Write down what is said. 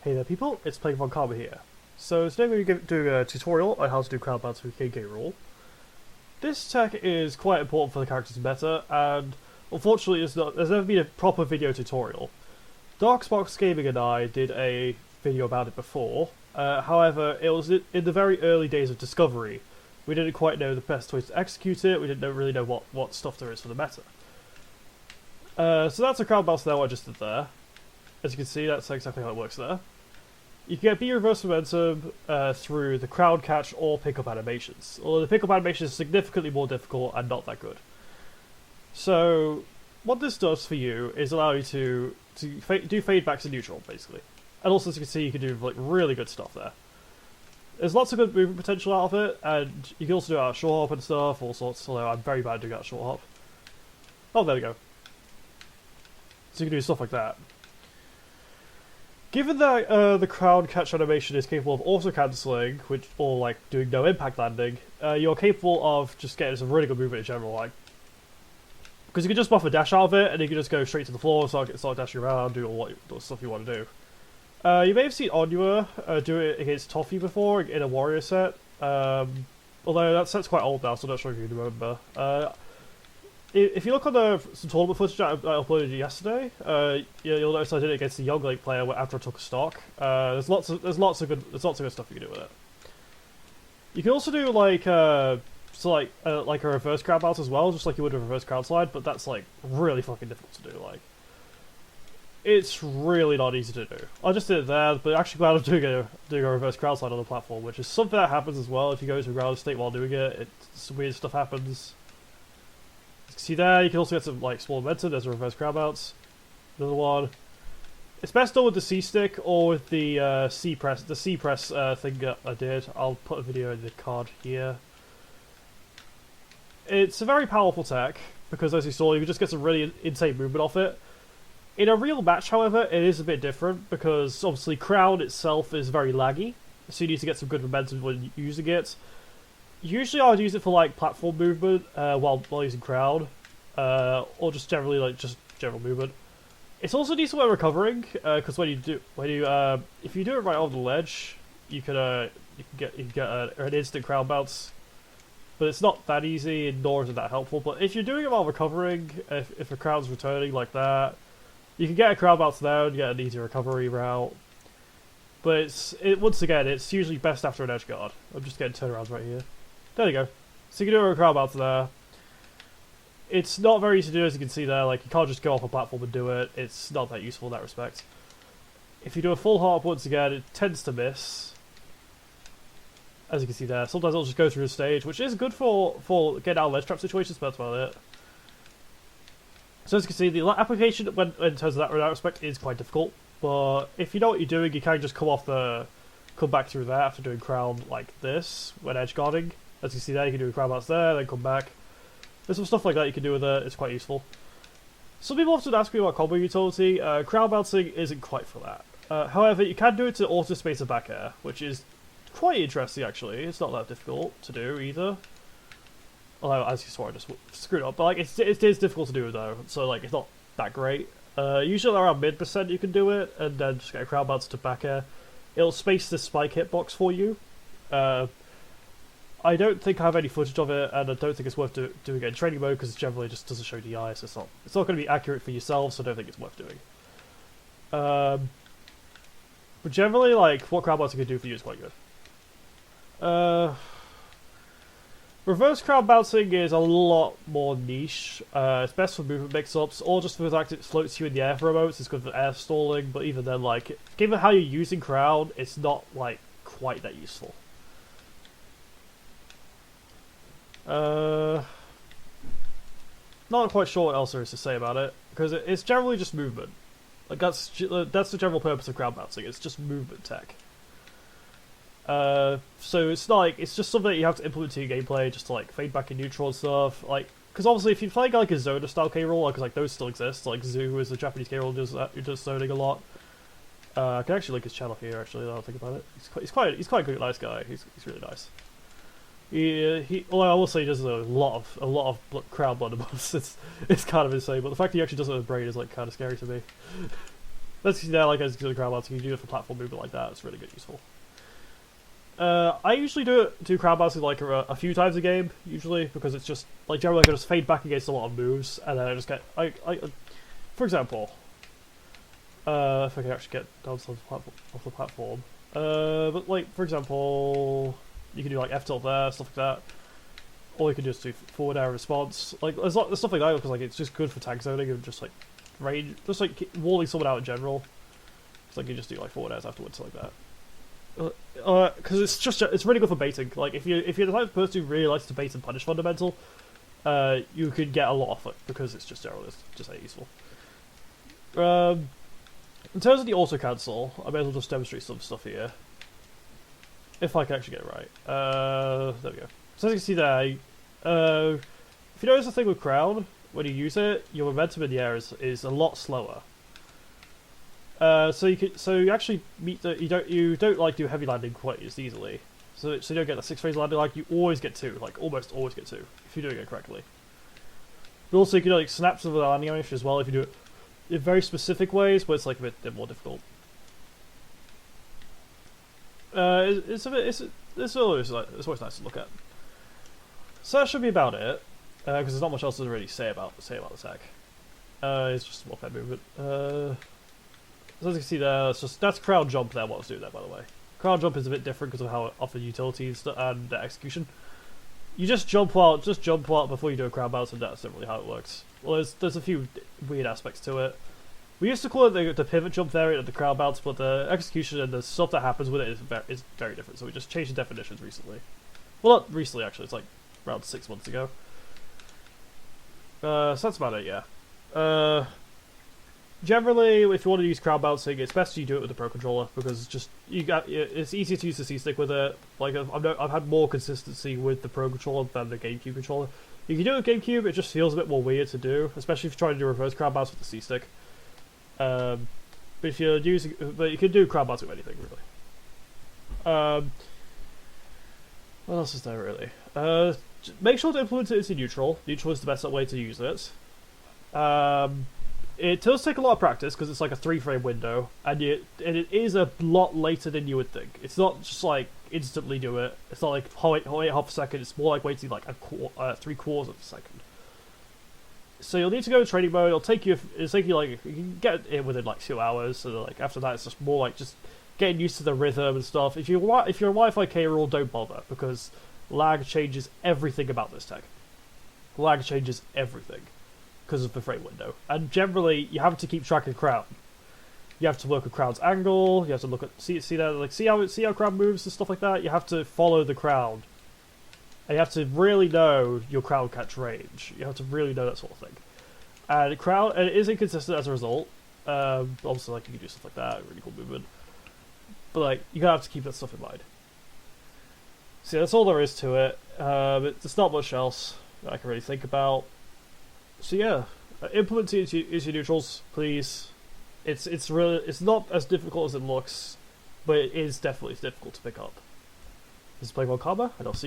Hey there people, it's Playing Von Karma here. So today we're going to do a tutorial on how to do crowd bounce with KK Rool. This tech is quite important for the characters in meta, and unfortunately there's never been a proper video tutorial. Darksparks Gaming and I did a video about it before, however it was in the very early days of Discovery. We didn't quite know the best ways to execute it, we didn't really know what stuff there is for the meta. So that's a crowd bounce there, what I just did there. As you can see, that's exactly how it works there. You can get B reverse momentum through the crowd catch or pickup animations, although the pickup animation is significantly more difficult and not that good. So what this does for you is allow you to do fade backs in neutral, basically. And also, as you can see, you can do like really good stuff there. There's lots of good movement potential out of it, and you can also do it out of short hop and stuff, all sorts, although I'm very bad at doing out of short hop. Oh, there we go. So you can do stuff like that. Given that the crowd catch animation is capable of auto-cancelling, or like doing no impact landing, you're capable of just getting some really good movement in general, like, because you can just buff a dash out of it, and you can just go straight to the floor, start dashing around, do all the stuff you want to do. You may have seen Onua do it against Toffee before in a warrior set, although that set's quite old now, so I'm not sure if you can remember. If you look on some tournament footage I uploaded yesterday, you'll notice I did it against the young late player after I took a stock. There's lots of good stuff you can do with it. You can also do like a reverse crowd bounce as well, just like you would a reverse crowd slide, but that's like really fucking difficult to do. Like, it's really not easy to do. I just did it there, but actually glad I'm doing a reverse crowd slide on the platform, which is something that happens as well if you go into a ground state while doing it. Some weird stuff happens. See there, you can also get some like small momentum. There's a reverse crowd bounce. Another one. It's best done with the C stick or with the C press. The C press thing that I did. I'll put a video in the card here. It's a very powerful tech because, as you saw, you can just get some really insane movement off it. In a real match, however, it is a bit different because obviously crowd itself is very laggy, so you need to get some good momentum when using it. Usually I would use it for like platform movement while using crowd, or just generally like just general movement. It's also decent when recovering because if you do it right on the ledge, you can get an instant crowd bounce, but it's not that easy, nor is it that helpful. But if you're doing it while recovering, if a crowd's returning like that, you can get a crowd bounce there and get an easy recovery route. But once again, it's usually best after an edge guard. I'm just getting turnarounds right here. There you go. So you can do a crowd bounce there. It's not very easy to do, as you can see there. Like, you can't just go off a platform and do it. It's not that useful in that respect. If you do a full hop, once again, it tends to miss. As you can see there. Sometimes it'll just go through the stage, which is good for getting out of ledge trap situations, but that's about it. So as you can see, the application when in terms of that respect is quite difficult. But if you know what you're doing, you can just come back through there after doing crowd like this when edge guarding. As you see there, you can do a crowd bounce there, then come back. There's some stuff like that you can do with it, it's quite useful. Some people often ask me about combo utility. Crowd bouncing isn't quite for that. However, you can do it to auto space a back air, which is quite interesting actually. It's not that difficult to do either. Although, as you saw, I just screwed up. But like, it is difficult to do though, so like, it's not that great. Usually around mid% you can do it, and then just get a crowd bounce to back air. It'll space the spike hitbox for you. I don't think I have any footage of it, and I don't think it's worth doing it in training mode because it generally just doesn't show DI, so it's not going to be accurate for yourself, so I don't think it's worth doing. But generally, like, what crowd bouncing can do for you is quite good. Reverse crowd bouncing is a lot more niche. It's best for movement mix-ups, or just for the fact it floats you in the air for a moment. It's good for air stalling, but even then, like, given how you're using crowd, it's not, like, quite that useful. Not quite sure what else there is to say about it, because it's generally just movement. Like, that's the general purpose of crowd bouncing. It's just movement tech. So it's not like, it's just something that you have to implement to your gameplay, just to like fade back in neutral and stuff. Like, because obviously if you're playing like a Zona style K-roll, because like those still exist, like Zoo is a Japanese K-roll who does zoning a lot. I can actually link his channel here. Actually, now I think about it, he's quite a good, nice guy. He's really nice. Although I will say he does a lot of crowd blunderbuss. It's kind of insane, but the fact that he actually does it with brain is like kind of scary to me. basically there, like as you do the crowd bouncing, you do it for platform movement like that. It's really good, useful. I usually do crowd bouncing like a few times a game, usually, because it's just like generally I can just fade back against a lot of moves, and then I just get for example, if I can actually get down off the platform, but like for example, you can do like F tilt there, stuff like that, or you can just do forward air response, like there's stuff like that because like it's just good for tank zoning and just like range, just like walling someone out in general. It's like you just do like forward airs afterwards like that. Because it's really good for baiting. Like if you're the type of person who really likes to bait and punish fundamental, you can get a lot off it because it's just generally just that useful. In terms of the auto cancel, I may as well just demonstrate some stuff here. If I can actually get it right. There we go. So as you can see there, if you notice the thing with Crown, when you use it, your momentum in the air is a lot slower. So you actually meet you don't like do heavy landing quite as easily. So you don't get the 6 phase landing, like you always get 2, like almost always get 2 if you're doing it correctly. But also you can like snap to the landing animation as well if you do it in very specific ways, but it's like a bit more difficult. It's always nice to look at. So that should be about it, because there's not much else to really say about the tech. It's just more pet movement. So as you can see there, that's crowd jump there, what I was doing there, by the way. Crowd jump is a bit different because of how it offers utilities and execution. You just jump out before you do a crowd bounce, and that's not really how it works. Well, there's a few weird aspects to it. We used to call it the pivot jump variant of the crowd bounce, but the execution and the stuff that happens with it is very different, so we just changed the definitions recently. Well, not recently, actually, it's like around 6 months ago. So that's about it, yeah. Generally, if you want to use crowd bouncing, it's best you do it with the Pro Controller because it's easier to use the C-Stick with it. Like I've had more consistency with the Pro Controller than the GameCube controller. You can do it with GameCube, it just feels a bit more weird to do, especially if you're trying to do reverse crowd bounce with the C-Stick. But you can do crowd bounce with anything really. What else is there really? Make sure to implement it into neutral. Neutral is the best way to use it. It does take a lot of practice because it's like a 3-frame window, and it is a lot later than you would think. It's not just like instantly do it. It's not like wait half a second. It's more like waiting like 3/4 of a second. So you'll need to go in training mode. It'll take you like you can get it within like 2 hours. So like after that, it's just more like just getting used to the rhythm and stuff. If you're a Wi-Fi K rule, don't bother because lag changes everything about this tech. Lag changes everything because of the frame window, and generally you have to keep track of crowd. You have to work with crowd's angle. You have to look at see how crowd moves and stuff like that. You have to follow the crowd, and you have to really know your crowd catch range. You have to really know that sort of thing. And it is inconsistent as a result. Obviously, like you can do stuff like that, really cool movement, but like you gotta have to keep that stuff in mind. So yeah, that's all there is to it. There's not much else that I can really think about. So yeah, implement it into neutrals, please. It's not as difficult as it looks, but it is definitely difficult to pick up. This is Playboy Karma, and I'll see you.